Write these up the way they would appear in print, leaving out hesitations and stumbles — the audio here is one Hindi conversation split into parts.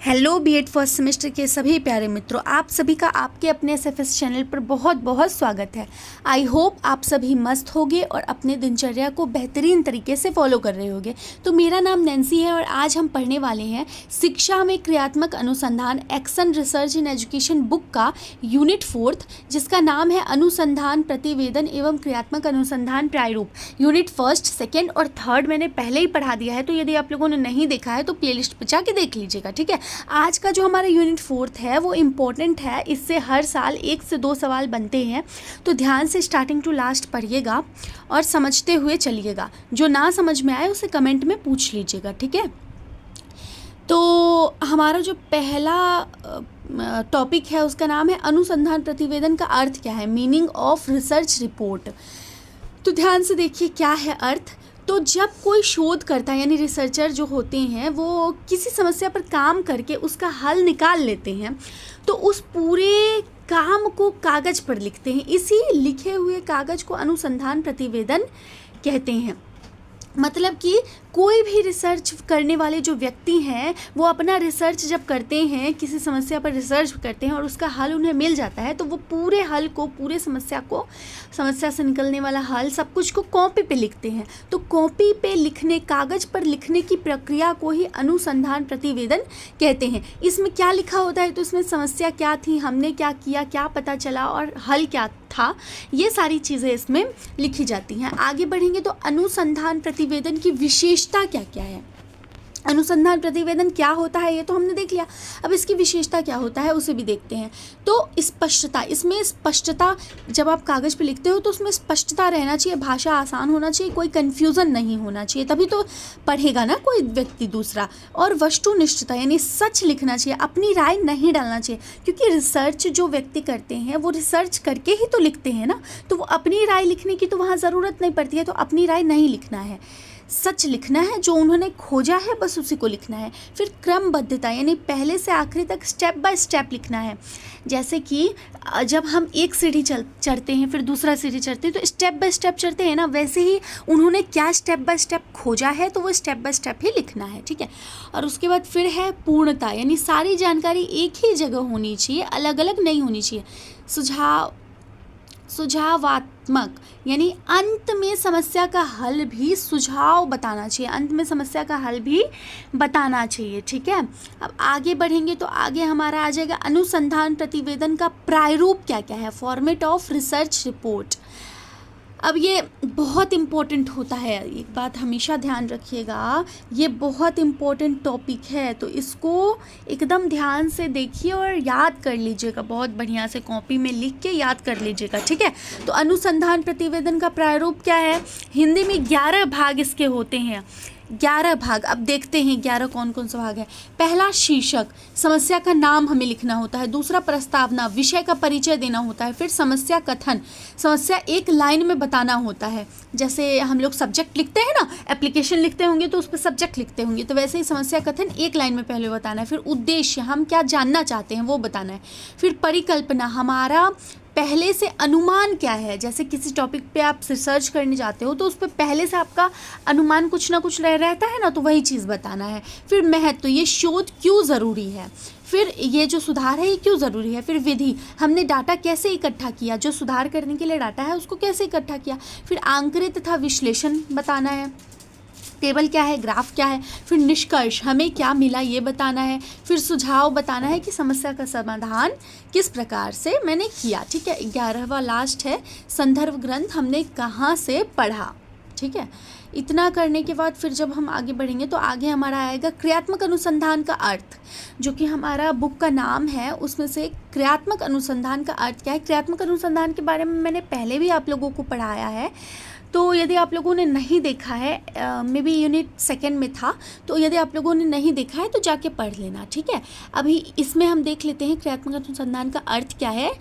हेलो बीएड फर्स्ट सेमेस्टर के सभी प्यारे मित्रों, आप सभी का आपके अपने एसएफएस चैनल पर बहुत बहुत स्वागत है। आई होप आप सभी मस्त होगे और अपने दिनचर्या को बेहतरीन तरीके से फॉलो कर रहे होगे। तो मेरा नाम नैन्सी है और आज हम पढ़ने वाले हैं शिक्षा में क्रियात्मक अनुसंधान action research in education book का यूनिट 4, जिसका नाम है अनुसंधान प्रतिवेदन एवं क्रियात्मक अनुसंधान प्रारूप। यूनिट 1, 2 और 3 मैंने पहले ही पढ़ा दिया है, तो यदि आप लोगों ने नहीं देखा है तो प्लेलिस्ट पर जाके देख लीजिएगा, ठीक है। आज का जो हमारा यूनिट 4 है वो इम्पोर्टेंट है, इससे हर साल 1 से 2 सवाल बनते हैं, तो ध्यान से स्टार्टिंग टू लास्ट पढ़िएगा और समझते हुए चलिएगा। जो ना समझ में आए उसे कमेंट में पूछ लीजिएगा, ठीक है। तो हमारा जो पहला टॉपिक है उसका नाम है अनुसंधान प्रतिवेदन का अर्थ क्या है, मीनिंग ऑफ रिसर्च रिपोर्ट। तो ध्यान से देखिए क्या है अर्थ। तो जब कोई शोधकर्ता यानी रिसर्चर जो होते हैं वो किसी समस्या पर काम करके उसका हल निकाल लेते हैं, तो उस पूरे काम को कागज़ पर लिखते हैं। इसी लिखे हुए कागज़ को अनुसंधान प्रतिवेदन कहते हैं। मतलब कि कोई भी रिसर्च करने वाले जो व्यक्ति हैं वो अपना रिसर्च जब करते हैं, किसी समस्या पर रिसर्च करते हैं और उसका हल उन्हें मिल जाता है, तो वो पूरे हल को, पूरे समस्या से निकलने वाला हल, सब कुछ को कॉपी पे लिखते हैं। तो कॉपी पे लिखने, कागज़ पर लिखने की प्रक्रिया को ही अनुसंधान प्रतिवेदन कहते हैं। इसमें क्या लिखा होता है, तो इसमें समस्या क्या थी, हमने क्या किया, क्या पता चला और हल क्या था, ये सारी चीज़ें इसमें लिखी जाती हैं। आगे बढ़ेंगे तो अनुसंधान प्रतिवेदन की विशेषता क्या क्या है। अनुसंधान प्रतिवेदन क्या होता है ये तो हमने देख लिया, अब इसकी विशेषता क्या होता है उसे भी देखते हैं। तो स्पष्टता, इसमें स्पष्टता, जब आप कागज़ पे लिखते हो तो उसमें स्पष्टता रहना चाहिए, भाषा आसान होना चाहिए, कोई कन्फ्यूज़न नहीं होना चाहिए, तभी तो पढ़ेगा ना कोई व्यक्ति दूसरा। और वस्तुनिष्ठता यानी सच लिखना चाहिए, अपनी राय नहीं डालना चाहिए, क्योंकि रिसर्च जो व्यक्ति करते हैं वो रिसर्च करके ही तो लिखते हैं ना, तो वो अपनी राय लिखने की तो वहाँ ज़रूरत नहीं पड़ती है, तो अपनी राय नहीं लिखना है, सच लिखना है, जो उन्होंने खोजा है बस उसी को लिखना है। फिर क्रमबद्धता यानी पहले से आखिरी तक स्टेप बाय स्टेप लिखना है। जैसे कि जब हम एक सीढ़ी चढ़ते हैं फिर दूसरा सीढ़ी चढ़ते हैं तो स्टेप बाय स्टेप चढ़ते हैं ना, वैसे ही उन्होंने क्या स्टेप बाय स्टेप खोजा है तो वो स्टेप बाय स्टेप ही लिखना है, ठीक है। और उसके बाद फिर है पूर्णता, यानी सारी जानकारी एक ही जगह होनी चाहिए, अलग अलग नहीं होनी चाहिए। सुझावात्मक यानी अंत में समस्या का हल भी सुझाव बताना चाहिए, अंत में समस्या का हल भी बताना चाहिए, ठीक है। अब आगे बढ़ेंगे तो आगे हमारा आ जाएगा अनुसंधान प्रतिवेदन का प्रारूप क्या क्या है, फॉर्मेट ऑफ रिसर्च रिपोर्ट। अब ये बहुत इम्पोर्टेंट होता है, एक बात हमेशा ध्यान रखिएगा, ये बहुत इम्पोर्टेंट टॉपिक है, तो इसको एकदम ध्यान से देखिए और याद कर लीजिएगा, बहुत बढ़िया से कॉपी में लिख के याद कर लीजिएगा, ठीक है। तो अनुसंधान प्रतिवेदन का प्रारूप क्या है, हिंदी में 11 भाग इसके होते हैं, 11 भाग। अब देखते हैं 11 कौन कौन सा भाग है। पहला शीर्षक, समस्या का नाम हमें लिखना होता है। दूसरा प्रस्तावना, विषय का परिचय देना होता है। फिर समस्या कथन, समस्या एक लाइन में बताना होता है। जैसे हम लोग सब्जेक्ट लिखते हैं ना, एप्लीकेशन लिखते होंगे तो उस पर सब्जेक्ट लिखते होंगे, तो वैसे ही समस्या कथन एक लाइन में पहले बताना है। फिर उद्देश्य, हम क्या जानना चाहते हैं वो बताना है। फिर परिकल्पना, हमारा पहले से अनुमान क्या है, जैसे किसी टॉपिक पे आप रिसर्च करने जाते हो तो उस पर पहले से आपका अनुमान कुछ ना कुछ रहता है ना, तो वही चीज़ बताना है। फिर महत्व, ये शोध क्यों ज़रूरी है। फिर ये जो सुधार है ये क्यों ज़रूरी है। फिर विधि, हमने डाटा कैसे इकट्ठा किया, जो सुधार करने के लिए डाटा है उसको कैसे इकट्ठा किया। फिर आंकड़ित तथा विश्लेषण बताना है। टेबल क्या है, ग्राफ क्या है। फिर निष्कर्ष, हमें क्या मिला ये बताना है। फिर सुझाव बताना है कि समस्या का समाधान किस प्रकार से मैंने किया, ठीक है। 11वां लास्ट है, संदर्भ ग्रंथ हमने कहाँ से पढ़ा, ठीक है। इतना करने के बाद फिर जब हम आगे बढ़ेंगे तो आगे हमारा आएगा क्रियात्मक अनुसंधान का अर्थ, जो कि हमारा बुक का नाम है, उसमें से क्रियात्मक अनुसंधान का अर्थ क्या है। क्रियात्मक अनुसंधान के बारे में मैंने पहले भी आप लोगों को पढ़ाया है, तो यदि आप लोगों ने नहीं देखा है, मे बी यूनिट 2 में था, तो यदि आप लोगों ने नहीं देखा है तो जाके पढ़ लेना, ठीक है। अभी इसमें हम देख लेते हैं क्रियात्मक अनुसंधान का अर्थ क्या है।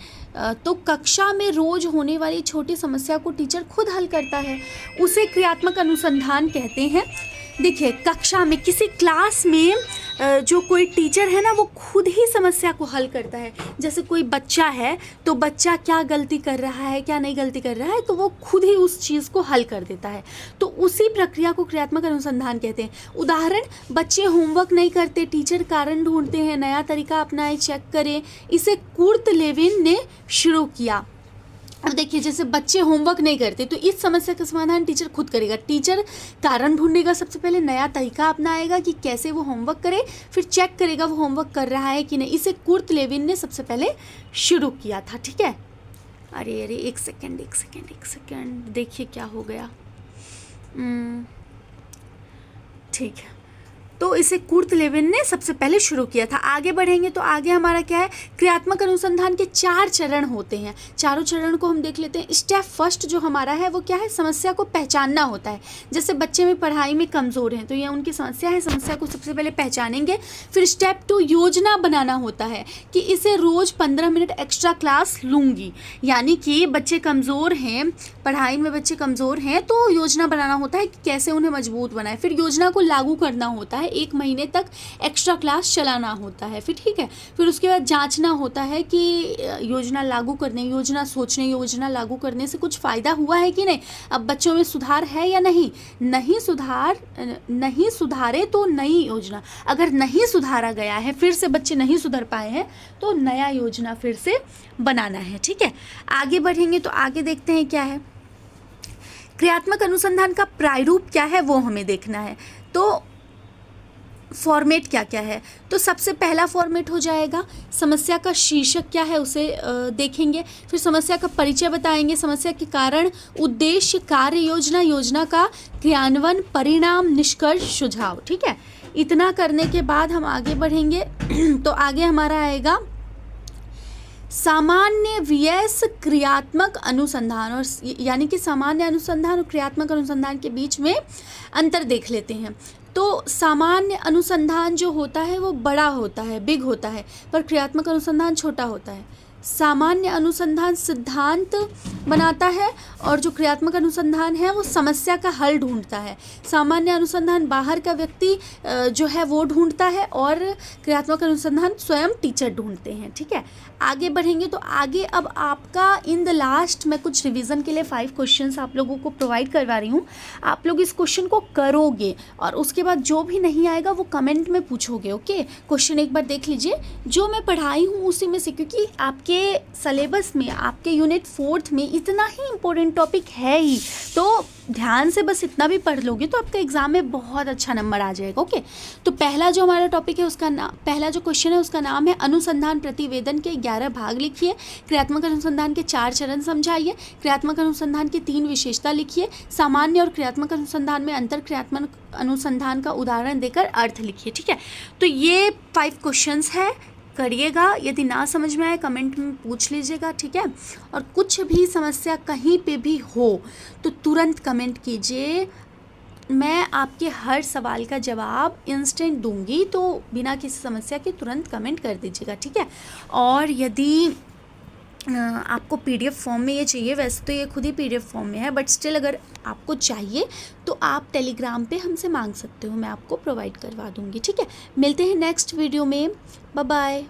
तो कक्षा में रोज होने वाली छोटी समस्या को टीचर खुद हल करता है, उसे क्रियात्मक अनुसंधान कहते हैं। देखिए, कक्षा में, किसी क्लास में जो कोई टीचर है ना वो खुद ही समस्या को हल करता है। जैसे कोई बच्चा है तो बच्चा क्या गलती कर रहा है, क्या नहीं गलती कर रहा है, तो वो खुद ही उस चीज़ को हल कर देता है। तो उसी प्रक्रिया को क्रियात्मक अनुसंधान कहते हैं। उदाहरण, बच्चे होमवर्क नहीं करते, टीचर कारण ढूंढते हैं, नया तरीका अपनाएं, चेक करें। इसे कुर्ट लेविन ने शुरू किया। अब देखिए, जैसे बच्चे होमवर्क नहीं करते तो इस समस्या का समाधान टीचर खुद करेगा। टीचर कारण ढूंढेगा, सबसे पहले नया तरीका अपनाएगा कि कैसे वो होमवर्क करे, फिर चेक करेगा वो होमवर्क कर रहा है कि नहीं। इसे कुर्ट लेविन ने सबसे पहले शुरू किया था। ठीक है। अरे अरे एक सेकेंड, देखिए क्या हो गया। ठीक है, तो इसे कुर्ट लेविन ने सबसे पहले शुरू किया था। आगे बढ़ेंगे तो आगे हमारा क्या है, क्रियात्मक अनुसंधान के 4 चरण होते हैं। चारों चरण को हम देख लेते हैं। स्टेप फर्स्ट जो हमारा है वो क्या है, समस्या को पहचानना होता है। जैसे बच्चे में पढ़ाई में कमज़ोर हैं तो यह उनकी समस्या है, समस्या को सबसे पहले पहचानेंगे। फिर स्टेप 2 योजना बनाना होता है कि इसे रोज़ 15 मिनट एक्स्ट्रा क्लास लूँगी। यानी कि बच्चे कमज़ोर हैं, पढ़ाई में बच्चे कमज़ोर हैं तो योजना बनाना होता है कि कैसे उन्हें मजबूत बनाए। फिर योजना को लागू करना होता है, 1 महीने तक एक्स्ट्रा क्लास चलाना होता है। फिर ठीक है, फिर उसके बाद जांचना होता है कि योजना लागू करने, योजना सोचने, योजना लागू करने से कुछ फ़ायदा हुआ है कि नहीं, अब बच्चों में सुधार है या नहीं। नहीं सुधारे तो नई योजना, अगर नहीं सुधारा गया है, फिर से बच्चे नहीं सुधर पाए हैं तो नया योजना फिर से बनाना है। ठीक है, आगे बढ़ेंगे तो आगे देखते हैं क्या है, क्रियात्मक अनुसंधान का प्रारूप क्या है वो हमें देखना है। तो फॉर्मेट क्या क्या है, तो सबसे पहला फॉर्मेट हो जाएगा समस्या का शीर्षक क्या है उसे देखेंगे। फिर समस्या का परिचय बताएंगे, समस्या के कारण, उद्देश्य, कार्य योजना, योजना का क्रियान्वयन, परिणाम, निष्कर्ष, सुझाव। ठीक है, इतना करने के बाद हम आगे बढ़ेंगे तो आगे हमारा आएगा सामान्य vs क्रियात्मक अनुसंधान, और यानी कि सामान्य अनुसंधान और क्रियात्मक अनुसंधान के बीच में अंतर देख लेते हैं। तो सामान्य अनुसंधान जो होता है वो बड़ा होता है, बिग होता है, पर क्रियात्मक अनुसंधान छोटा होता है। सामान्य अनुसंधान सिद्धांत बनाता है और जो क्रियात्मक अनुसंधान है वो समस्या का हल ढूंढता है। सामान्य अनुसंधान बाहर का व्यक्ति जो है वो ढूंढता है और क्रियात्मक अनुसंधान स्वयं टीचर ढूंढते हैं। ठीक है, आगे बढ़ेंगे तो आगे अब आपका इन द लास्ट मैं कुछ रिवीजन के लिए 5 क्वेश्चंस आप लोगों को प्रोवाइड करवा रही हूँ। आप लोग इस क्वेश्चन को करोगे और उसके बाद जो भी नहीं आएगा वो कमेंट में पूछोगे। ओके, क्वेश्चन एक बार देख लीजिए, जो मैं पढ़ाई हूँ उसी में से, क्योंकि आपके सिलेबस में, आपके यूनिट 4 में इतना ही इम्पोर्टेंट टॉपिक है ही, तो ध्यान से बस इतना भी पढ़ लोगे तो आपका एग्जाम में बहुत अच्छा नंबर आ जाएगा। ओके, तो पहला जो हमारा टॉपिक है उसका पहला जो क्वेश्चन है उसका नाम है अनुसंधान प्रतिवेदन के 11 भाग लिखिए, क्रियात्मक अनुसंधान के 4 चरण समझाइए, क्रियात्मक अनुसंधान की 3 विशेषता लिखिए, सामान्य और क्रियात्मक अनुसंधान में अंतर, क्रियात्मक अनुसंधान का उदाहरण देकर अर्थ लिखिए। ठीक है, तो ये 5 क्वेश्चंस है, करिएगा। यदि ना समझ में आए कमेंट में पूछ लीजिएगा। ठीक है, और कुछ भी समस्या कहीं पे भी हो तो तुरंत कमेंट कीजिए, मैं आपके हर सवाल का जवाब इंस्टेंट दूंगी, तो बिना किसी समस्या के तुरंत कमेंट कर दीजिएगा। ठीक है, और यदि आपको PDF फॉर्म में ये चाहिए, वैसे तो ये खुद ही PDF फॉर्म में है, बट स्टिल अगर आपको चाहिए तो आप टेलीग्राम पे हमसे मांग सकते हो, मैं आपको प्रोवाइड करवा दूँगी। ठीक है, मिलते हैं नेक्स्ट वीडियो में, बाय बाय।